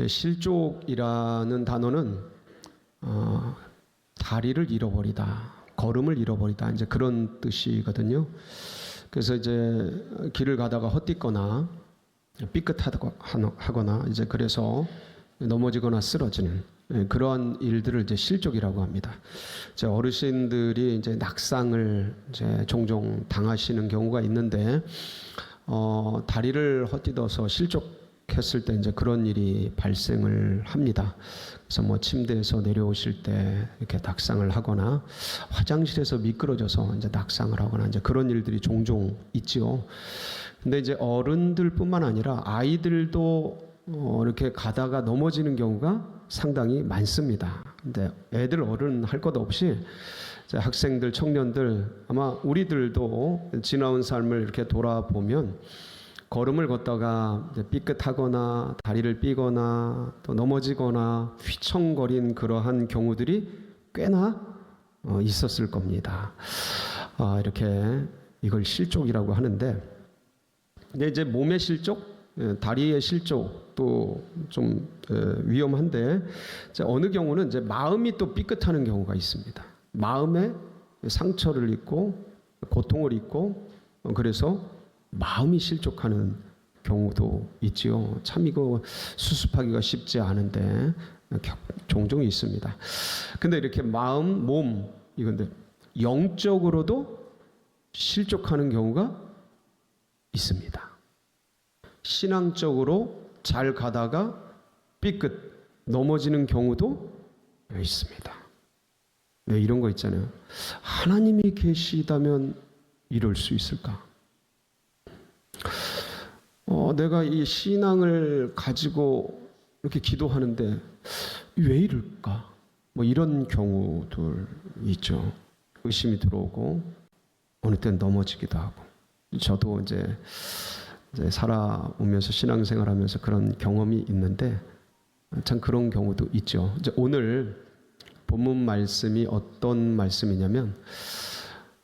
실족이라는 단어는 다리를 잃어버리다, 걸음을 잃어버리다, 이제 그런 뜻이거든요. 그래서 이제 길을 가다가 헛디거나 삐끗하거나 이제 그래서 넘어지거나 쓰러지는 그러한 일들을 이제 실족이라고 합니다. 이제 어르신들이 이제 낙상을 이제 종종 당하시는 경우가 있는데 다리를 헛디뎌서 실족했을 때 이제 그런 일이 발생을 합니다. 그래서 뭐 침대에서 내려오실 때 이렇게 낙상을 하거나 화장실에서 미끄러져서 이제 낙상을 하거나 이제 그런 일들이 종종 있지요. 근데 이제 어른들뿐만 아니라 아이들도 이렇게 가다가 넘어지는 경우가 상당히 많습니다. 근데 애들 어른 할 것 없이 학생들, 청년들, 아마 우리들도 지나온 삶을 이렇게 돌아보면 걸음을 걷다가 삐끗하거나 다리를 삐거나 또 넘어지거나 휘청거린 그러한 경우들이 꽤나 있었을 겁니다. 이렇게 이걸 실족이라고 하는데, 근데 이제 몸의 실족, 다리의 실족도 좀 위험한데, 어느 경우는 이제 마음이 또 삐끗하는 경우가 있습니다. 마음에 상처를 입고 고통을 입고 그래서 마음이 실족하는 경우도 있지요. 참 이거 수습하기가 쉽지 않은데 종종 있습니다. 근데 이렇게 마음, 몸, 이건데 영적으로도 실족하는 경우가 있습니다. 신앙적으로 잘 가다가 삐끗 넘어지는 경우도 있습니다. 왜 이런 거 있잖아요. 하나님이 계시다면 이럴 수 있을까? 내가 이 신앙을 가지고 이렇게 기도하는데 왜 이럴까? 뭐 이런 경우들 있죠. 의심이 들어오고 어느 때는 넘어지기도 하고. 저도 이제 살아오면서 신앙생활하면서 그런 경험이 있는데 참 그런 경우도 있죠. 이제 오늘 본문 말씀이 어떤 말씀이냐면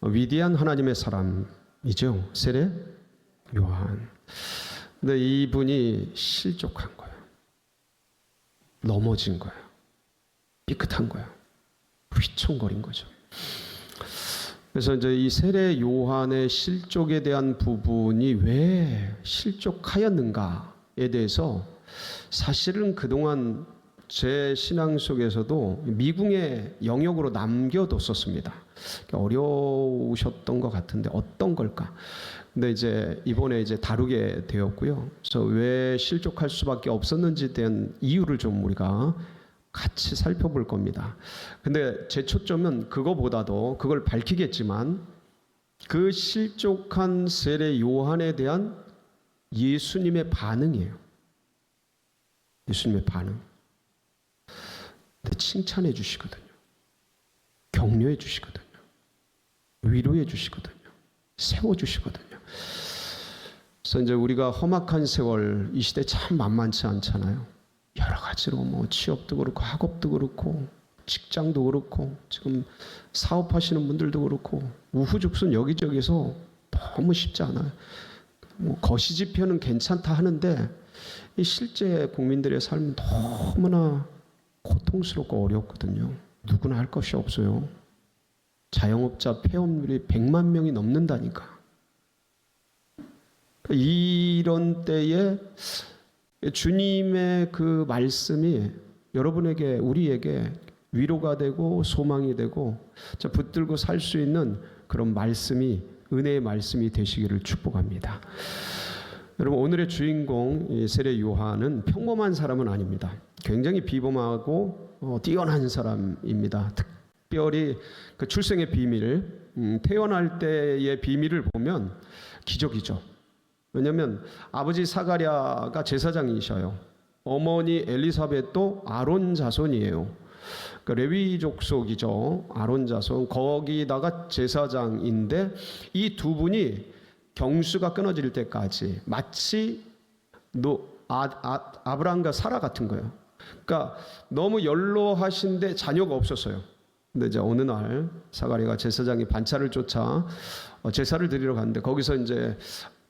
위대한 하나님의 사람이죠. 세례 요한. 근데 이분이 실족한 거예요. 넘어진 거예요. 삐끗한 거예요. 휘청거린 거죠. 그래서 이제 이 세례 요한의 실족에 대한 부분이 왜 실족하였는가에 대해서 사실은 그동안 제 신앙 속에서도 미궁의 영역으로 남겨뒀었습니다. 어려우셨던 것 같은데 어떤 걸까? 근데 이제 이번에 이제 다루게 되었고요. 그래서 왜 실족할 수밖에 없었는지에 대한 이유를 좀 우리가 같이 살펴볼 겁니다. 근데 제 초점은 그거보다도 그걸 밝히겠지만 그 실족한 세례 요한에 대한 예수님의 반응이에요. 예수님의 반응. 칭찬해 주시거든요. 격려해 주시거든요. 위로해 주시거든요. 세워 주시거든요. 그래서 이제 우리가 험악한 세월, 이 시대 참 만만치 않잖아요. 여러 가지로 뭐 취업도 그렇고 학업도 그렇고 직장도 그렇고 지금 사업하시는 분들도 그렇고 우후죽순 여기저기서 너무 쉽지 않아요. 뭐 거시지표는 괜찮다 하는데 이 실제 국민들의 삶은 너무나 고통스럽고 어렵거든요. 누구나 할 것이 없어요. 자영업자 폐업률이 100만 명이 넘는다니까. 이런 때에 주님의 그 말씀이 여러분에게, 우리에게 위로가 되고 소망이 되고 붙들고 살 수 있는 그런 말씀이, 은혜의 말씀이 되시기를 축복합니다. 여러분, 오늘의 주인공 세례 요한은 평범한 사람은 아닙니다. 굉장히 비범하고 뛰어난 사람입니다. 특별히 그 출생의 비밀, 태어날 때의 비밀을 보면 기적이죠. 왜냐하면 아버지 사가랴가 제사장이셔요. 어머니 엘리사벳도 아론 자손이에요. 그러니까 레위 족속이죠. 아론 자손. 거기다가 제사장인데 이 두 분이 경수가 끊어질 때까지 마치 아브라함과 사라 같은 거예요. 그러니까 너무 연로하신데 자녀가 없었어요. 근데 이제 어느 날 사가랴가 제사장이 반차를 쫓아 제사를 드리러 갔는데 거기서 이제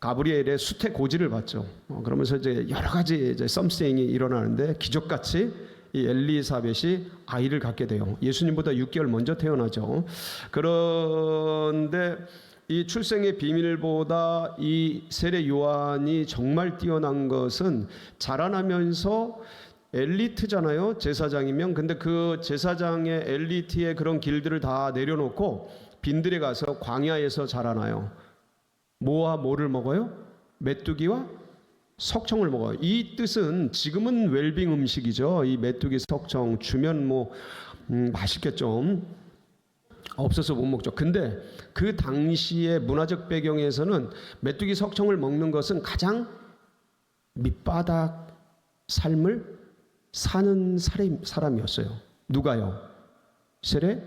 가브리엘의 수태 고지를 받죠. 그러면서 이제 여러 가지 이제 썸씽이 일어나는데 기적같이 이 엘리사벳이 아이를 갖게 돼요. 예수님보다 6개월 먼저 태어나죠. 그런데 이 출생의 비밀보다 이 세례 요한이 정말 뛰어난 것은 자라나면서 엘리트잖아요. 제사장이면. 근데 그 제사장의 엘리트의 그런 길들을 다 내려놓고 빈들에 가서 광야에서 자라나요. 뭐와 뭐를 먹어요? 메뚜기와 석청을 먹어요. 이 뜻은 지금은 웰빙 음식이죠. 이 메뚜기 석청 주면 뭐 맛있겠죠. 없어서 못 먹죠. 근데 그 당시의 문화적 배경에서는 메뚜기 석청을 먹는 것은 가장 밑바닥 삶을 사는 사람이었어요. 누가요? 세례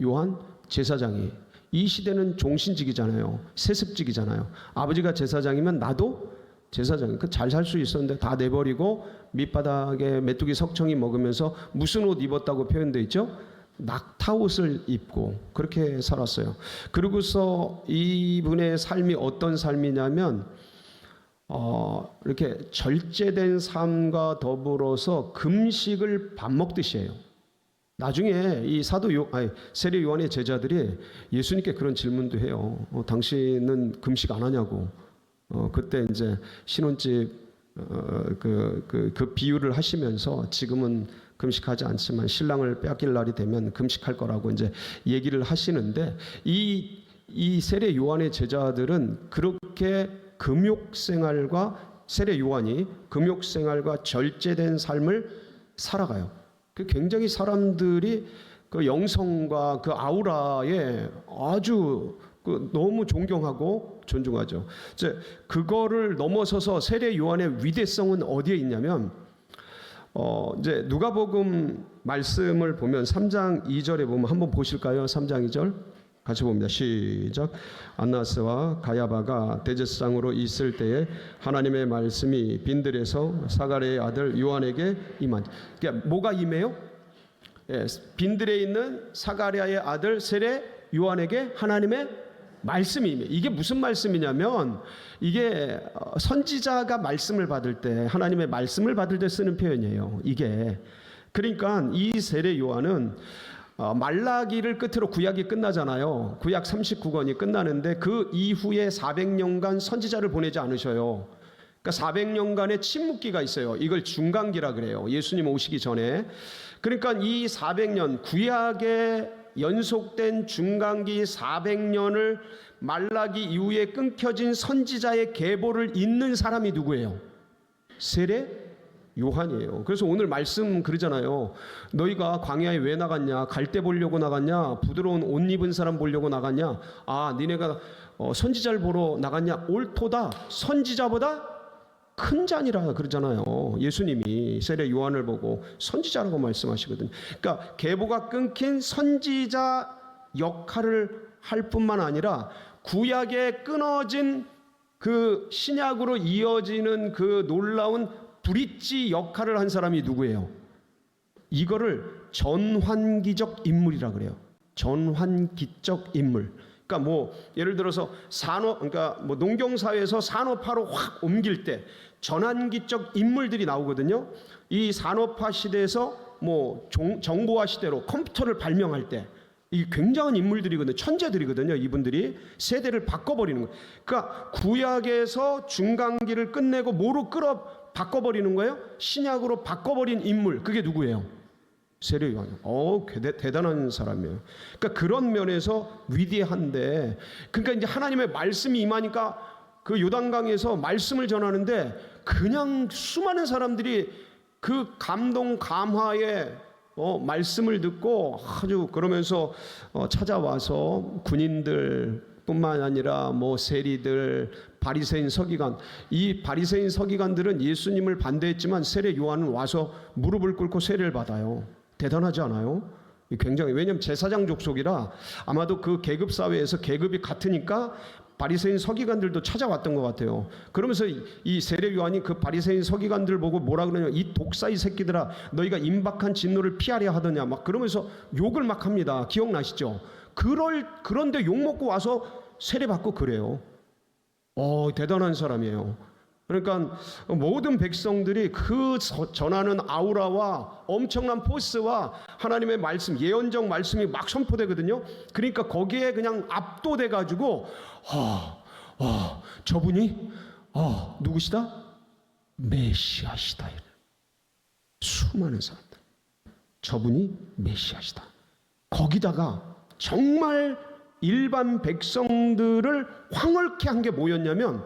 요한 제사장이. 이 시대는 종신직이잖아요. 세습직이잖아요. 아버지가 제사장이면 나도 제사장. 잘 살 수 있었는데 다 내버리고 밑바닥에 메뚜기 석청이 먹으면서 무슨 옷 입었다고 표현되어 있죠? 낙타옷을 입고 그렇게 살았어요. 그러고서 이분의 삶이 어떤 삶이냐면 이렇게 절제된 삶과 더불어서 금식을 밥 먹듯이 해요. 나중에 이 세례 요한의 제자들이 예수님께 그런 질문도 해요. 당신은 금식 안 하냐고. 그때 이제 신혼집 그 비유를 하시면서 지금은 금식하지 않지만 신랑을 빼앗길 날이 되면 금식할 거라고 이제 얘기를 하시는데 이 세례 요한의 제자들은 그렇게 세례 요한이 금욕 생활과 절제된 삶을 살아가요. 그 굉장히 사람들이 그 영성과 그 아우라에 아주 너무 존경하고 존중하죠. 이제 그거를 넘어서서 세례 요한의 위대성은 어디에 있냐면 이제 누가복음 말씀을 보면 3장 2절에 보면 한번 보실까요? 3장 2절 같이 봅니다. 시작. 안나스와 가야바가 대제사장으로 있을 때에 하나님의 말씀이 빈들에서 사가랴의 아들 요한에게 임한. 그러니까 뭐가 임해요? 예, 빈들에 있는 사가랴의 아들 세례 요한에게 하나님의 말씀이 임해. 이게 무슨 말씀이냐면 이게 선지자가 말씀을 받을 때 하나님의 말씀을 받을 때 쓰는 표현이에요. 이게 그러니까 이 세례 요한은 말라기를 끝으로 구약이 끝나잖아요. 구약 39권이 끝나는데 그 이후에 400년간 선지자를 보내지 않으셔요. 그러니까 400년간의 침묵기가 있어요. 이걸 중간기라 그래요. 예수님 오시기 전에. 그러니까 이 400년 구약에 연속된 중간기 400년을 말라기 이후에 끊겨진 선지자의 계보를 잇는 사람이 누구예요? 세례 요한이에요. 그래서 오늘 말씀 그러잖아요. 너희가 광야에 왜 나갔냐? 갈대 보려고 나갔냐? 부드러운 옷 입은 사람 보려고 나갔냐? 니네가 선지자를 보러 나갔냐? 옳도다. 선지자보다 큰 자니라 그러잖아요. 예수님이 세례 요한을 보고 선지자라고 말씀하시거든요. 그러니까 계보가 끊긴 선지자 역할을 할 뿐만 아니라 구약에 끊어진 그 신약으로 이어지는 그 놀라운 브릿지 역할을 한 사람이 누구예요? 이거를 전환기적 인물이라 그래요. 전환기적 인물. 그러니까 뭐 예를 들어서 그러니까 뭐 농경사회에서 산업화로 확 옮길 때 전환기적 인물들이 나오거든요. 이 산업화 시대에서 뭐 정보화 시대로 컴퓨터를 발명할 때 이 굉장한 인물들이거든요. 천재들이거든요. 이분들이 세대를 바꿔버리는 거예요. 그러니까 구약에서 중간기를 끝내고 뭐로 바꿔버리는 거예요? 신약으로 바꿔버린 인물. 그게 누구예요? 세례 요한이요. 대단한 사람이에요. 그러니까 그런 면에서 위대한데, 그러니까 이제 하나님의 말씀이 임하니까 그 요단강에서 말씀을 전하는데 그냥 수많은 사람들이 그 감동 감화에 말씀을 듣고 아주 그러면서 찾아와서 군인들 뿐만 아니라 뭐 세리들, 바리새인 서기관, 이 바리새인 서기관들은 예수님을 반대했지만 세례 요한은 와서 무릎을 꿇고 세례를 받아요. 대단하지 않아요? 굉장히. 왜냐하면 제사장 족속이라 아마도 그 계급 사회에서 계급이 같으니까 바리새인 서기관들도 찾아왔던 것 같아요. 그러면서 이 세례 요한이 그 바리새인 서기관들 보고 뭐라 그러냐? 이 독사의 새끼들아, 너희가 임박한 진노를 피하려 하더냐? 막 그러면서 욕을 막 합니다. 기억나시죠? 그런데 욕 먹고 와서 세례 받고 그래요. 대단한 사람이에요. 그러니까 모든 백성들이 그 전하는 아우라와 엄청난 포스와 하나님의 말씀, 예언적 말씀이 막 선포되거든요. 그러니까 거기에 그냥 압도돼 가지고 저분이 누구시다? 메시아시다. 수많은 사람들, 저분이 메시아시다. 거기다가 정말 일반 백성들을 황홀케 한 게 뭐였냐면,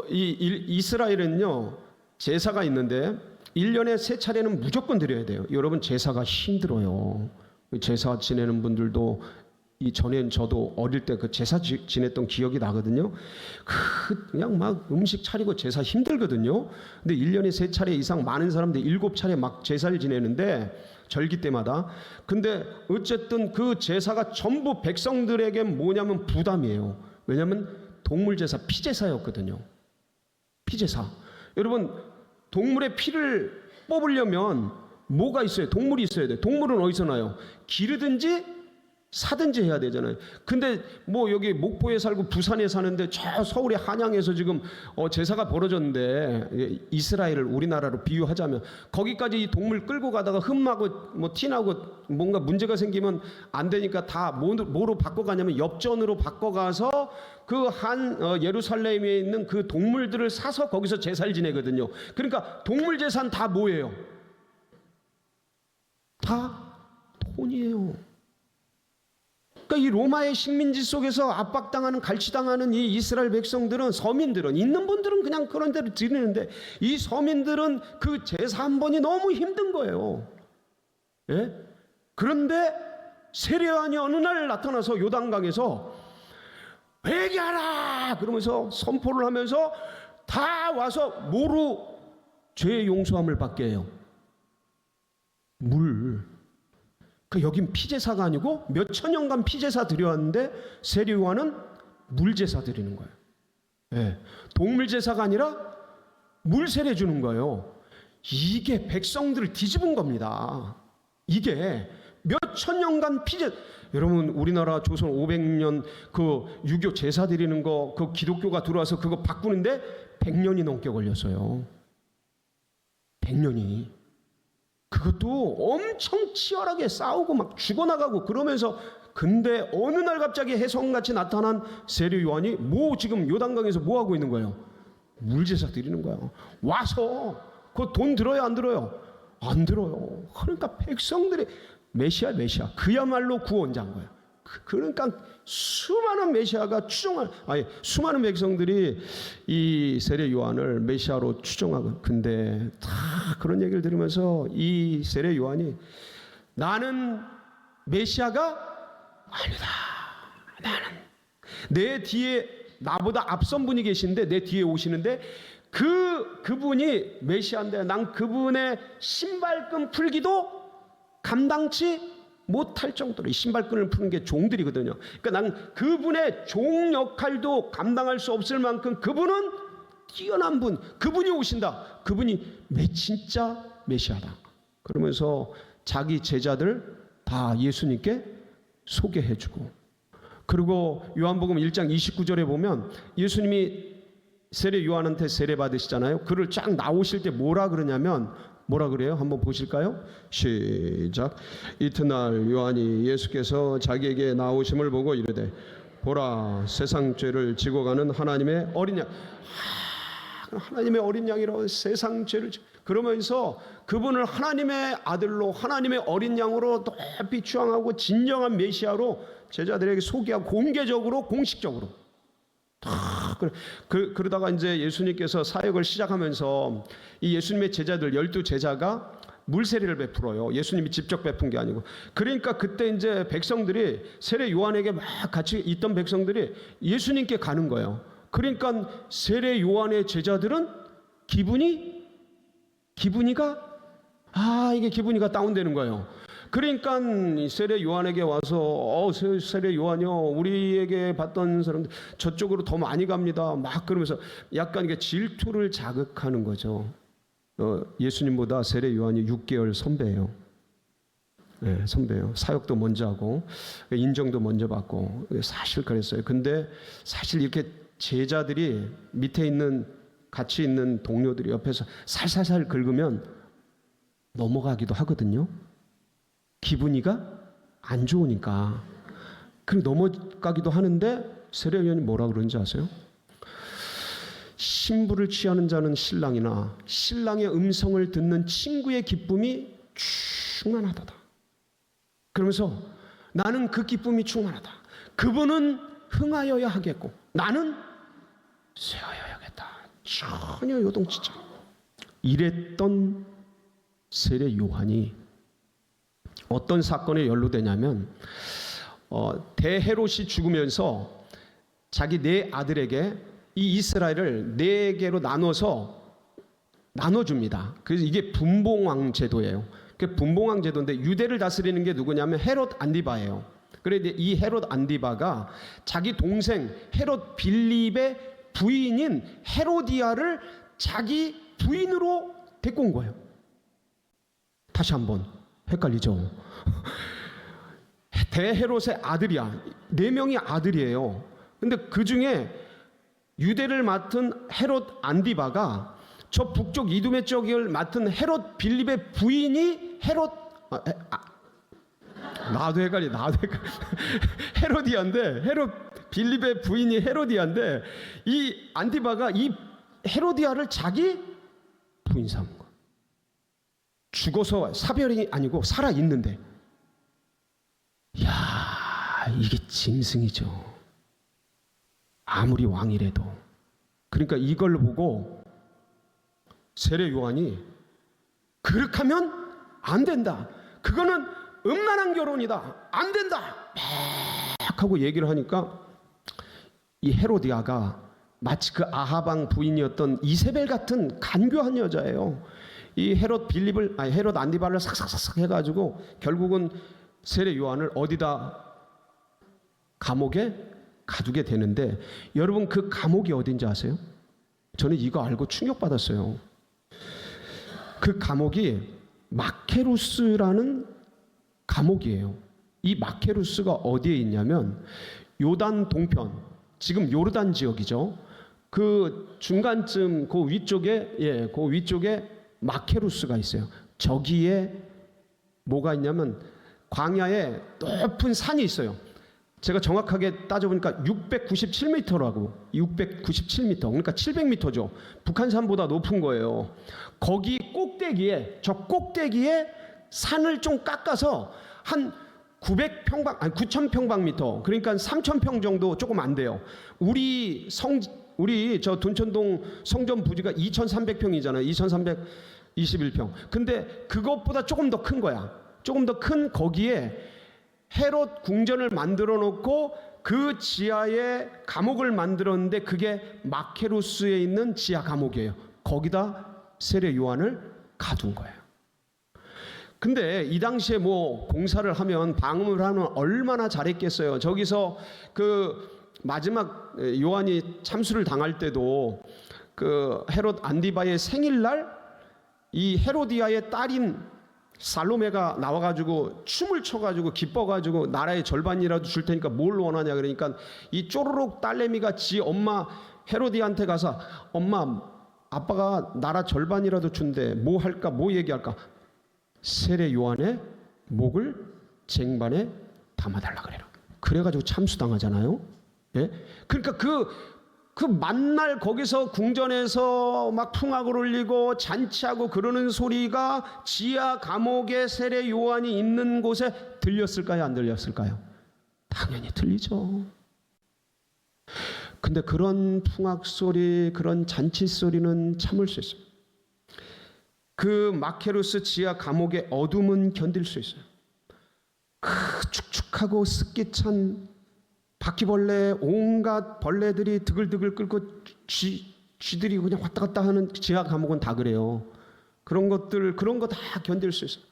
이스라엘은요, 제사가 있는데 1년에 3차례는 무조건 드려야 돼요. 여러분, 제사가 힘들어요. 제사 지내는 분들도, 전엔 저도 어릴 때 그 제사 지냈던 기억이 나거든요. 그냥 막 음식 차리고 제사 힘들거든요. 근데 1년에 3차례 이상 많은 사람들 7차례 막 제사를 지내는데, 절기 때마다. 근데 어쨌든 그 제사가 전부 백성들에게 뭐냐면 부담이에요. 왜냐면 동물제사, 피제사였거든요. 피제사. 여러분, 동물의 피를 뽑으려면 뭐가 있어요? 동물이 있어야 돼요. 동물은 어디서 나요? 기르든지 사든지 해야 되잖아요. 근데 뭐 여기 목포에 살고 부산에 사는데 저 서울의 한양에서 지금 제사가 벌어졌는데, 이스라엘을 우리나라로 비유하자면 거기까지 이 동물 끌고 가다가 흠나고 뭐 티나고 뭔가 문제가 생기면 안 되니까 다 뭐로 바꿔가냐면 엽전으로 바꿔가서 그 예루살렘에 있는 그 동물들을 사서 거기서 제사를 지내거든요. 그러니까 동물 제사는 다 뭐예요? 다 돈이에요. 그러니까 이 로마의 식민지 속에서 압박당하는, 갈취당하는 이 이스라엘 백성들은, 서민들은, 있는 분들은 그냥 그런 대로 드리는데, 이 서민들은 그 제사 한 번이 너무 힘든 거예요. 예? 그런데 세례 요한이 어느 날 나타나서 요단강에서 회개하라 그러면서 선포를 하면서 다 와서 뭐로 죄의 용서함을 받게 해요? 물. 여긴 피제사가 아니고 몇 천 년간 피제사 드려왔는데, 세례 요한은 물제사 드리는 거예요. 네. 동물제사가 아니라 물세례 주는 거예요. 이게 백성들을 뒤집은 겁니다. 이게 몇 천 년간 여러분, 우리나라 조선 500년 그 유교 제사 드리는 거, 그 기독교가 들어와서 그거 바꾸는데 100년이 넘게 걸렸어요. 100년이. 그것도 엄청 치열하게 싸우고 막 죽어나가고 그러면서, 근데 어느 날 갑자기 혜성같이 나타난 세례 요한이 지금 요단강에서 뭐 하고 있는 거예요? 물제사 드리는 거예요. 와서 그 돈 들어요, 안 들어요? 안 들어요. 그러니까 백성들이 메시아, 그야말로 구원자인 거예요. 그러니까 수많은 메시아가 수많은 백성들이 이 세례 요한을 메시아로 추정하고, 근데 다 그런 얘기를 들으면서 이 세례 요한이, 나는 메시아가 아니다. 나는 내 뒤에 나보다 앞선 분이 계신데, 내 뒤에 오시는데 그분이 메시아인데, 난 그분의 신발끈 풀기도 감당치 못할 정도로, 이 신발끈을 푸는 게 종들이거든요. 그러니까 난 그분의 종 역할도 감당할 수 없을 만큼 그분은 뛰어난 분, 그분이 오신다. 그분이 진짜 메시아다. 그러면서 자기 제자들 다 예수님께 소개해주고, 그리고 요한복음 1장 29절에 보면 예수님이 세례 요한한테 세례 받으시잖아요. 그를 쫙 나오실 때 뭐라 그러냐면, 뭐라 그래요? 한번 보실까요? 시작. 이튿날 요한이 예수께서 자기에게 나오심을 보고 이르되, 보라, 세상 죄를 지고 가는 하나님의 어린 양. 하나님의 어린 양이라고 세상 죄를 그러면서 그분을 하나님의 아들로, 하나님의 어린 양으로 높이 추앙하고 진정한 메시아로 제자들에게 소개하고, 공개적으로, 공식적으로 그러다가 이제 예수님께서 사역을 시작하면서 이 예수님의 제자들 12제자가 물세례를 베풀어요. 예수님이 직접 베푼 게 아니고. 그러니까 그때 이제 백성들이, 세례 요한에게 막 같이 있던 백성들이 예수님께 가는 거예요. 그러니까 세례 요한의 제자들은 기분이가 다운되는 거예요. 그러니까 세례 요한에게 와서 세례 요한이요, 우리에게 봤던 사람들 저쪽으로 더 많이 갑니다. 막 그러면서 약간 이게 질투를 자극하는 거죠. 예수님보다 세례 요한이 6개월 선배예요. 예, 선배예요. 사역도 먼저 하고 인정도 먼저 받고 사실 그랬어요. 근데 사실 이렇게 제자들이 밑에 있는 같이 있는 동료들이 옆에서 살살살 긁으면 넘어가기도 하거든요. 기분이가 안 좋으니까. 그리고 넘어가기도 하는데 세례요한이 뭐라 그러는지 아세요? 신부를 취하는 자는 신랑이나 신랑의 음성을 듣는 친구의 기쁨이 충만하도다. 그러면서 나는 그 기쁨이 충만하다. 그분은 흥하여야 하겠고 나는 쇠하여야겠다. 전혀 요동치지 않고 이랬던 세례 요한이 어떤 사건에 연루되냐면 대헤롯이 죽으면서 자기 네 아들에게 이 이스라엘을 네 개로 나눠줍니다. 그래서 이게 분봉왕 제도예요. 그 분봉왕 제도인데 유대를 다스리는 게 누구냐면 헤롯 안디바예요. 그런데 이 헤롯 안디바가 자기 동생 헤롯 빌립의 부인인 헤로디아를 자기 부인으로 데리고 온 거예요. 다시 한번 헷갈리죠? 대헤롯의 아들이야. 4명이 아들이에요. 근데 그 중에 유대를 맡은 헤롯 안디바가 저 북쪽 이두메 쪽을 맡은 헤롯 빌립의 부인이 나도 헷갈려. 헤로디아인데 헤롯 빌립의 부인이 헤로디아인데 이 안디바가 이 헤로디아를 자기 부인 삼은 거야. 죽어서 사별이 아니고 살아 있는데. 야, 이게 짐승이죠. 아무리 왕이라도. 그러니까 이걸 보고 세례 요한이 그렇게 하면 안 된다. 그거는 음란한 결혼이다. 안 된다. 막 하고 얘기를 하니까 이 헤로디아가 마치 그 아하방 부인이었던 이세벨 같은 간교한 여자예요. 이 헤롯 안디바를 삭삭삭삭 해가지고 결국은 세례 요한을 어디다 감옥에 가두게 되는데 여러분 그 감옥이 어딘지 아세요? 저는 이거 알고 충격받았어요. 그 감옥이 마케루스라는 감옥이에요. 이 마케루스가 어디에 있냐면 요단 동편, 지금 요르단 지역이죠. 그 중간쯤 그 위쪽에 마케루스가 있어요. 저기에 뭐가 있냐면 광야에 높은 산이 있어요. 제가 정확하게 따져보니까 697m라고. 697m. 그러니까 700m죠. 북한산보다 높은 거예요. 거기 꼭대기에, 저 꼭대기에 산을 좀 깎아서 한 9,000평방미터. 그러니까 3,000평 정도 조금 안 돼요. 우리 저 둔천동 성전 부지가 2,300평이잖아요. 2,321평. 근데 그것보다 조금 더 큰 거야. 조금 더 큰 거기에 헤롯 궁전을 만들어 놓고 그 지하에 감옥을 만들었는데 그게 마케루스에 있는 지하 감옥이에요. 거기다 세례 요한을 가둔 거예요. 근데 이 당시에 뭐 공사를 하면 방음을 하면 얼마나 잘했겠어요. 저기서 그 마지막 요한이 참수를 당할 때도 그 헤롯 안디바의 생일날 이 헤로디아의 딸인 살로메가 나와가지고 춤을 춰가지고 기뻐가지고 나라의 절반이라도 줄 테니까 뭘 원하냐 그러니까 이 쪼르륵 딸내미가 지 엄마 헤로디한테 가서 엄마 아빠가 나라 절반이라도 준대 뭐 할까 뭐 얘기할까 세례 요한의 목을 쟁반에 담아달라 그래라. 그래가지고 참수당하잖아요. 예? 그러니까 그 만날 거기서 궁전에서 막 풍악을 울리고 잔치하고 그러는 소리가 지하 감옥에 세례 요한이 있는 곳에 들렸을까요? 안 들렸을까요? 당연히 들리죠. 근데 그런 풍악 소리, 그런 잔치 소리는 참을 수 있어요. 그 마케루스 지하 감옥의 어둠은 견딜 수 있어요. 그 축축하고 습기찬 바퀴벌레 온갖 벌레들이 드글드글 끓고 쥐들이 그냥 왔다 갔다 하는 지하 감옥은 다 그래요. 그런 거 다 견딜 수 있어요.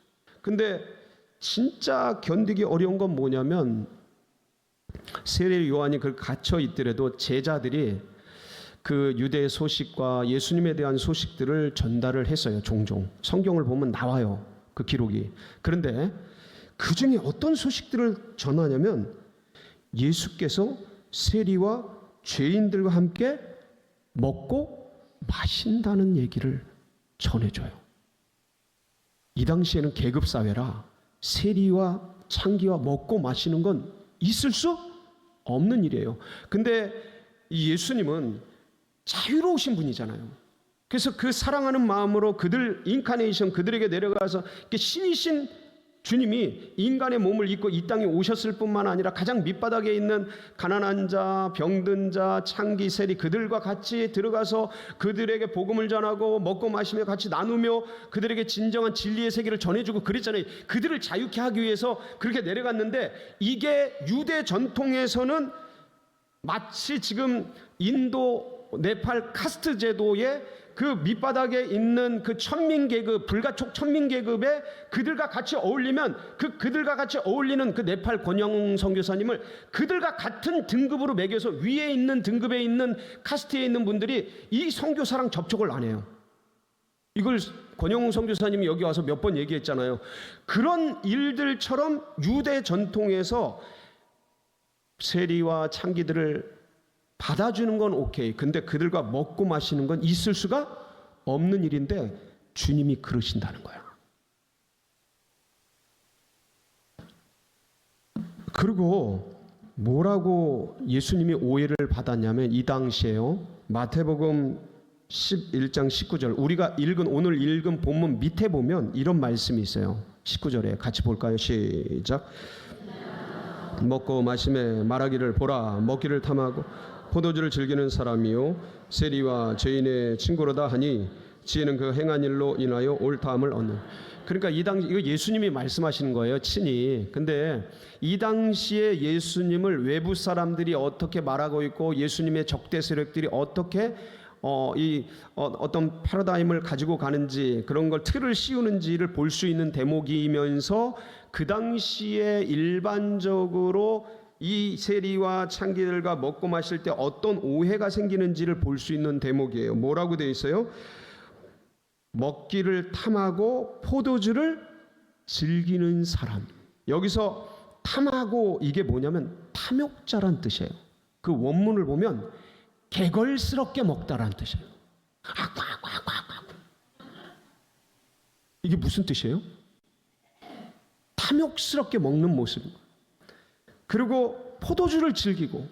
근데 진짜 견디기 어려운 건 뭐냐면 세례 요한이 그 갇혀 있더라도 제자들이 그 유대의 소식과 예수님에 대한 소식들을 전달을 했어요. 종종 성경을 보면 나와요. 그 기록이. 그런데 그 중에 어떤 소식들을 전하냐면 예수께서 세리와 죄인들과 함께 먹고 마신다는 얘기를 전해줘요. 이 당시에는 계급사회라 세리와 창기와 먹고 마시는 건 있을 수 없는 일이에요. 근데 이 예수님은 자유로우신 분이잖아요. 그래서 그 사랑하는 마음으로 그들 인카네이션 그들에게 내려가서 신이신 주님이 인간의 몸을 입고 이 땅에 오셨을 뿐만 아니라 가장 밑바닥에 있는 가난한 자, 병든 자, 창기, 세리 그들과 같이 들어가서 그들에게 복음을 전하고 먹고 마시며 같이 나누며 그들에게 진정한 진리의 세계를 전해주고 그랬잖아요. 그들을 자유케 하기 위해서 그렇게 내려갔는데 이게 유대 전통에서는 마치 지금 인도 네팔 카스트 제도의 그 밑바닥에 있는 그 천민계급, 불가촉 천민계급에 그들과 같이 어울리면 그들과 같이 어울리는 그 네팔 권영웅 선교사님을 그들과 같은 등급으로 매겨서 위에 있는 등급에 있는 카스트에 있는 분들이 이 선교사랑 접촉을 안 해요. 이걸 권영웅 선교사님이 여기 와서 몇 번 얘기했잖아요. 그런 일들처럼 유대 전통에서 세리와 창기들을 받아주는 건 오케이. 근데 그들과 먹고 마시는 건 있을 수가 없는 일인데 주님이 그러신다는 거야. 그리고 뭐라고 예수님이 오해를 받았냐면 이 당시에요. 마태복음 11장 19절 우리가 오늘 읽은 본문 밑에 보면 이런 말씀이 있어요. 19절에 같이 볼까요? 시작. 먹고 마시매 말하기를 보라 먹기를 탐하고 포도주를 즐기는 사람이요 세리와 죄인의 친구로다 하니 지혜는 그 행한 일로 인하여 옳다함을 얻는. 그러니까 이거 예수님이 말씀하시는 거예요, 친히. 근데 이 당시에 예수님을 외부 사람들이 어떻게 말하고 있고 예수님의 적대 세력들이 어떻게 어떤 패러다임을 가지고 가는지 그런 걸 틀을 씌우는지를 볼 수 있는 대목이면서 그 당시에 일반적으로 이 세리와 창기들과 먹고 마실 때 어떤 오해가 생기는지를 볼 수 있는 대목이에요. 뭐라고 되어 있어요? 먹기를 탐하고 포도주를 즐기는 사람. 여기서 탐하고 이게 뭐냐면 탐욕자란 뜻이에요. 그 원문을 보면 개걸스럽게 먹다라는 뜻이에요. 이게 무슨 뜻이에요? 탐욕스럽게 먹는 모습입니다. 그리고 포도주를 즐기고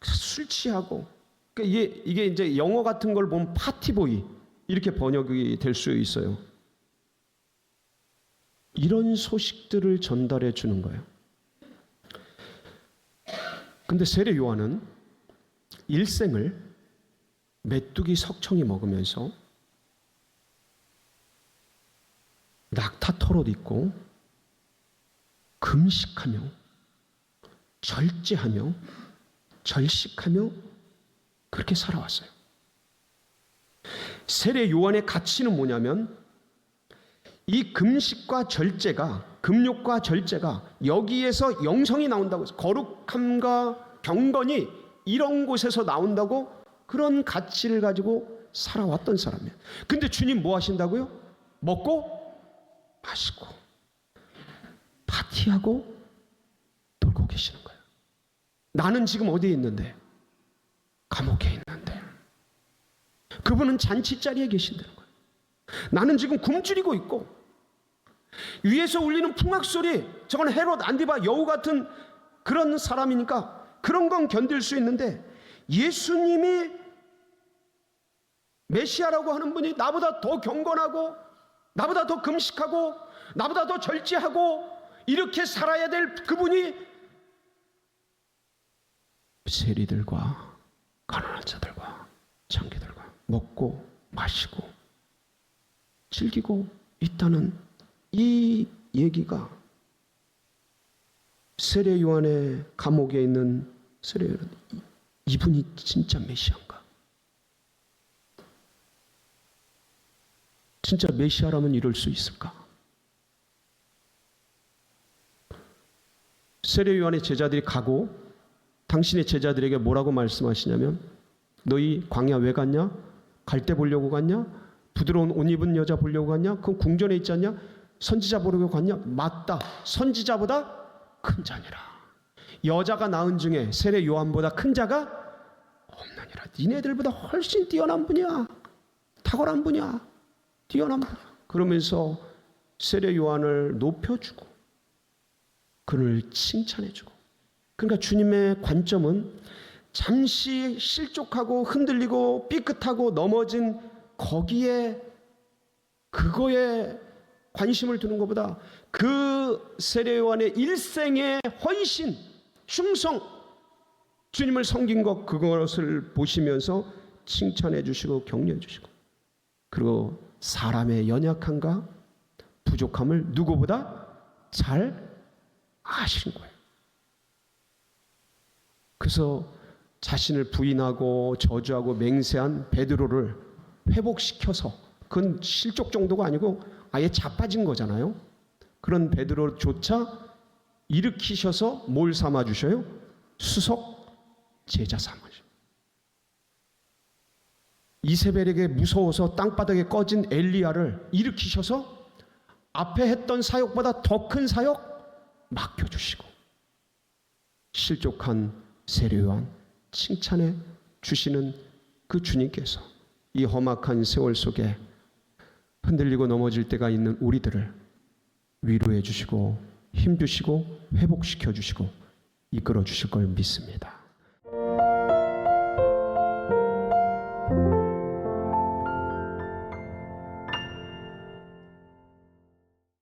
술 취하고 그러니까 이게 이제 영어 같은 걸 보면 파티보이 이렇게 번역이 될 수 있어요. 이런 소식들을 전달해 주는 거예요. 근데 세례 요한은 일생을 메뚜기 석청이 먹으면서 낙타털옷 입고 금식하며 절제하며 절식하며 그렇게 살아왔어요. 세례 요한의 가치는 뭐냐면 이 금식과 절제가 금욕과 절제가 여기에서 영성이 나온다고 해서 거룩함과 경건이 이런 곳에서 나온다고 그런 가치를 가지고 살아왔던 사람이에요. 근데 주님 뭐 하신다고요? 먹고 마시고 파티하고 놀고 계시는 거예요. 나는 지금 어디에 있는데? 감옥에 있는데. 그분은 잔치자리에 계신다는 거예요. 나는 지금 굶주리고 있고 위에서 울리는 풍악소리, 저건 헤롯 안디바 여우 같은 그런 사람이니까 그런 건 견딜 수 있는데 예수님이 메시아라고 하는 분이 나보다 더 경건하고 나보다 더 금식하고 나보다 더 절제하고 이렇게 살아야 될 그분이 세리들과 가난한 자들과 창기들과 먹고 마시고 즐기고 있다는 이 얘기가 세례 요한의 감옥에 있는 세례 요한, 이분이 진짜 메시아인가? 진짜 메시아라면 이럴 수 있을까? 세례 요한의 제자들이 가고 당신의 제자들에게 뭐라고 말씀하시냐면 너희 광야 왜 갔냐? 갈대 보려고 갔냐? 부드러운 옷 입은 여자 보려고 갔냐? 그건 궁전에 있지 않냐? 선지자 보러 갔냐? 맞다. 선지자보다 큰 자니라. 여자가 낳은 중에 세례 요한보다 큰 자가 없느니라. 니네들보다 훨씬 뛰어난 분이야. 탁월한 분이야. 뛰어난 분이야. 그러면서 세례 요한을 높여주고 그를 칭찬해주고. 그러니까 주님의 관점은 잠시 실족하고 흔들리고 삐끗하고 넘어진 그거에 관심을 두는 것보다 그 세례 요한의 일생의 헌신, 충성, 주님을 섬긴 것, 그것을 보시면서 칭찬해 주시고 격려해 주시고, 그리고 사람의 연약함과 부족함을 누구보다 잘 아시는 거예요. 그래서 자신을 부인하고 저주하고 맹세한 베드로를 회복시켜서, 그건 실족 정도가 아니고 아예 자빠진 거잖아요. 그런 베드로조차 일으키셔서 뭘 삼아 주셔요? 수석 제자 삼으셔. 이세벨에게 무서워서 땅바닥에 꺼진 엘리야를 일으키셔서 앞에 했던 사역보다 더 큰 사역 맡겨주시고, 실족한 세례 요한 칭찬해 주시는 그 주님께서 이 험악한 세월 속에 흔들리고 넘어질 때가 있는 우리들을 위로해 주시고 힘 주시고 회복시켜 주시고 이끌어 주실 걸 믿습니다.